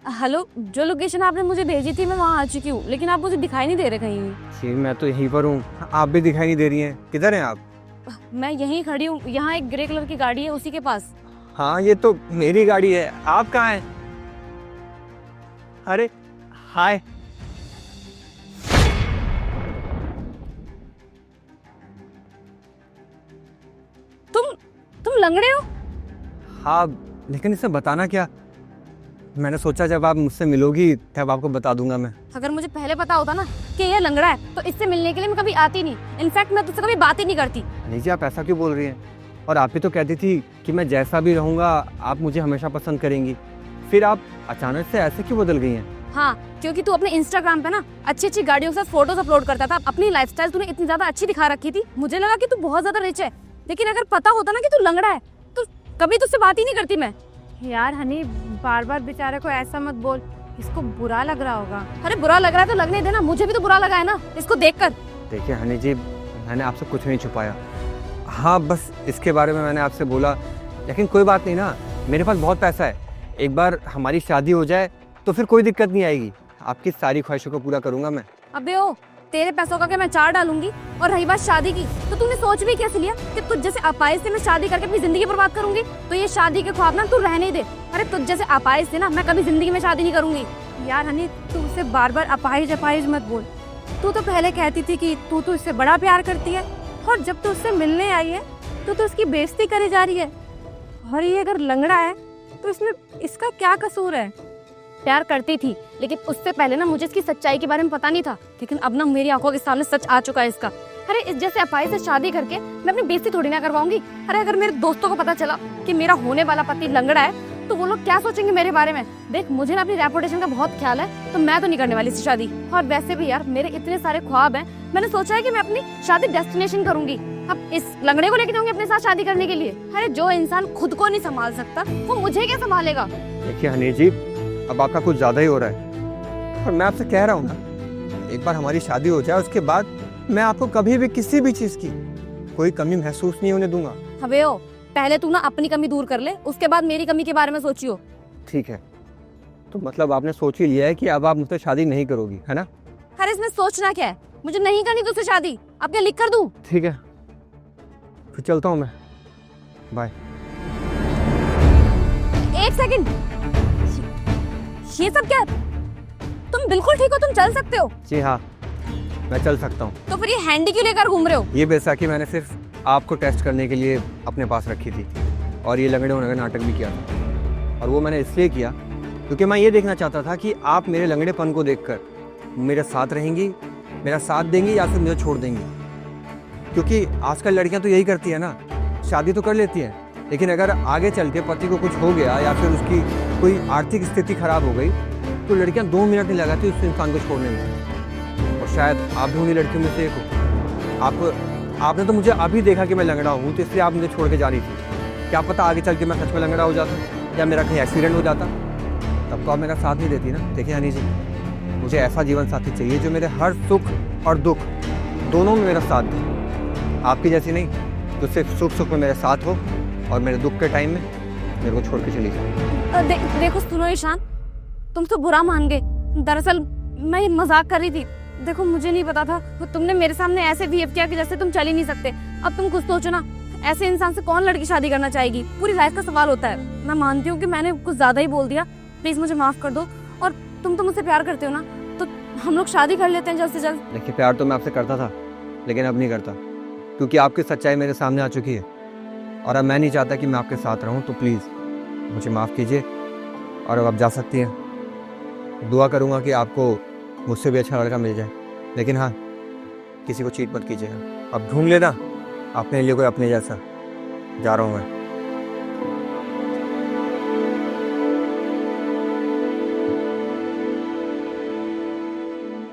Hello, जो location आपने मुझे भेजी थी मैं वहाँ आ चुकी हूँ, लेकिन आप मुझे दिखाई नहीं दे रहे कहीं भी। जी मैं तो यहीं पर हूँ, आप भी दिखाई नहीं दे रही हैं। किधर हैं आप? मैं यहीं खड़ी हूँ, यहाँ एक ग्रे कलर की गाड़ी है उसी के पास। हाँ ये तो मेरी गाड़ी है, आप कहाँ हैं? अरे हाय। तुम तुम लंगड़े हो? हाँ लेकिन इसे बताना क्या? मैंने सोचा जब आप मुझसे मिलोगी तब आपको बता दूंगा मैं। अगर मुझे पहले पता होता ना कि ये लंगड़ा है तो इससे मिलने के लिए मैं कभी आती नहीं। इनफैक्ट मैं तुझसे कभी बात ही नहीं करती। नीचे आप ऐसा क्यों बोल रही हैं? और आप भी तो कहती थी कि मैं जैसा भी रहूंगा आप मुझे हमेशा पसंद करेंगी, फिर आप अचानक से ऐसे क्यों बदल गई हैं? हाँ, क्योंकि तू अपने इंस्टाग्राम पे ना अच्छी अच्छी गाड़ियों के साथ फोटोज अपलोड करता था। अपनी लाइफस्टाइल तूने इतनी ज्यादा अच्छी दिखा रखी थी, मुझे लगा कि तू बहुत ज्यादा रिच है। लेकिन अगर पता होता ना कि तू लंगड़ा है तो कभी तुझसे बात ही नहीं करती मैं। यार हनी, बार बार बेचारे को ऐसा मत बोल, इसको बुरा लग रहा होगा। अरे बुरा लग रहा है तो लगने देना, मुझे भी तो बुरा लगा है ना इसको देखकर। देखिए हनी जी, मैंने आपसे कुछ नहीं छुपाया। हाँ बस इसके बारे में मैंने आपसे बोला, लेकिन कोई बात नहीं ना, मेरे पास बहुत पैसा है। एक बार हमारी शादी हो जाए तो फिर कोई दिक्कत नहीं आएगी, आपकी सारी ख्वाहिशों को पूरा करूंगा मैं। अबे ओ, तेरे पैसों का क्या मैं चार डालूंगी? और रही बात शादी की, तो तूने सोच भी कैसे लिया कि तुझ जैसे अपाहिज से मैं शादी करके अपनी जिंदगी बर्बाद करूंगी? तो ये शादी के ख्वाब ना तू रहने ही दे। अरे तुझ जैसे अपाहिज से ना मैं कभी जिंदगी में शादी नहीं करूंगी। यार हनी, तू उसे बार बार अपाहिज अपाहिज मत बोल। तू तो पहले कहती थी कि तू तो इससे बड़ा प्यार करती है, और जब तू उससे मिलने आई है तो उसकी बेइज्जती करे जा रही है। और ये अगर लंगड़ा है तो इसमें इसका क्या कसूर है? प्यार करती थी, लेकिन उससे पहले ना मुझे इसकी सच्चाई के बारे में पता नहीं था। लेकिन अब ना मेरी आंखों के सामने सच आ चुका है इसका। अरे इस जैसे अपाई से शादी करके मैं अपनी बेइज्जती थोड़ी ना करवाऊंगी। अरे अगर मेरे दोस्तों को पता चला कि मेरा होने वाला पति लंगड़ा है तो वो लोग क्या सोचेंगे मेरे बारे में? देख, मुझे ना अपनी रेपुटेशन का बहुत ख्याल है, तो मैं तो नहीं करने वाली इससे शादी। और वैसे भी यार मेरे इतने सारे ख्वाब हैं, मैंने सोचा है कि मैं अपनी शादी डेस्टिनेशन करूंगी। अब इस लंगड़े को लेकर जाऊंगी अपने साथ शादी करने के लिए? अरे जो इंसान खुद को नहीं संभाल सकता वो मुझे क्या संभालेगा? देखिए हनी जी, अब आपका कुछ ज़्यादा ही हो रहा है, और मैं आपसे कह रहा हूँ ना, एक बार हमारी शादी हो जाए उसके बाद मैं आपको कभी भी किसी भी चीज़ की कोई कमी महसूस नहीं होने दूंगा। अबे ओ, पहले तू ना अपनी कमी दूर कर ले, उसके बाद मेरी कमी के बारे में सोचियो। ठीक है, तो मतलब आपने सोच ही लिया है कि अब आप मुझसे शादी नहीं करोगी, है ना? अरे इसमें सोचना क्या है? मुझे नहीं करनी तुझसे शादी, अब क्या लिख कर दूं? ठीक है, फिर चलता हूँ मैं, बाय। एक सेकंड, ये सब क्या? तुम बिल्कुल ठीक हो, तुम चल सकते हो? जी हाँ, मैं चल सकता हूँ। तो फिर ये हैंडी क्यों लेकर घूम रहे हो? ये बैसाखी मैंने सिर्फ आपको टेस्ट करने के लिए अपने पास रखी थी, और ये लंगड़े होने का नाटक भी किया था। और वो मैंने इसलिए किया क्योंकि मैं ये देखना चाहता था कि आप मेरे लंगड़ेपन को देखकर मेरे साथ रहेंगी, मेरा साथ देंगी या फिर मुझे छोड़ देंगी। क्योंकि आजकल लड़कियां तो यही करती है ना, शादी तो कर लेती हैं, लेकिन अगर आगे चल के पति को कुछ हो गया या फिर उसकी कोई आर्थिक स्थिति खराब हो गई तो लड़कियां 2 मिनट नहीं लगाती उस इंसान को छोड़ने में। और शायद आप भी उन्हीं लड़कियों में से एक हो। आपने तो मुझे अभी देखा कि मैं लंगड़ा हूँ, तो इसलिए आप मुझे छोड़ के जा रही थी। क्या पता आगे चल के मैं सच में लंगड़ा हो जाता या मेरा कहीं एक्सीडेंट हो जाता, तब तो आप मेरा साथ नहीं देती ना। देखिए हनी जी, मुझे ऐसा जीवन साथी चाहिए जो मेरे हर सुख और दुख दोनों में मेरा साथ दे। आपकी जैसी नहीं, तो सिर्फ सुख सुख में मेरे साथ हो और मेरे दुख के टाइम में मेरे को छोड़ के चली जाए। देखो सुनो ईशान, तुम तो बुरा मान गए। दरअसल मैं ये मजाक कर रही थी। देखो मुझे नहीं पता था, तो तुमने मेरे सामने ऐसे बिहेव किया कि जैसे तुम चल ही नहीं सकते। अब तुम कुछ सोचो ना, ऐसे इंसान से कौन लड़की शादी करना चाहेगी? पूरी लाइफ का सवाल होता है। मैं मानती हूँ कि मैंने कुछ ज्यादा ही बोल दिया, प्लीज मुझे माफ कर दो। और तुम तो मुझसे प्यार करते हो ना, तो हम लोग शादी कर लेते हैं जल्द से जल्द। देखिए प्यार तो मैं आपसे करता था, लेकिन अब नहीं करता, क्योंकि आपकी सच्चाई मेरे सामने आ चुकी है और अब मैं नहीं चाहता कि मैं आपके साथ रहूं। तो प्लीज़ मुझे माफ़ कीजिए और अब आप जा सकती हैं। दुआ करूंगा कि आपको मुझसे भी अच्छा लड़का मिल जाए, लेकिन हाँ, किसी को चीट मत कीजिएगा। अब ढूंढ लेना अपने लिए कोई अपने जैसा। जा रहा हूँ मैं।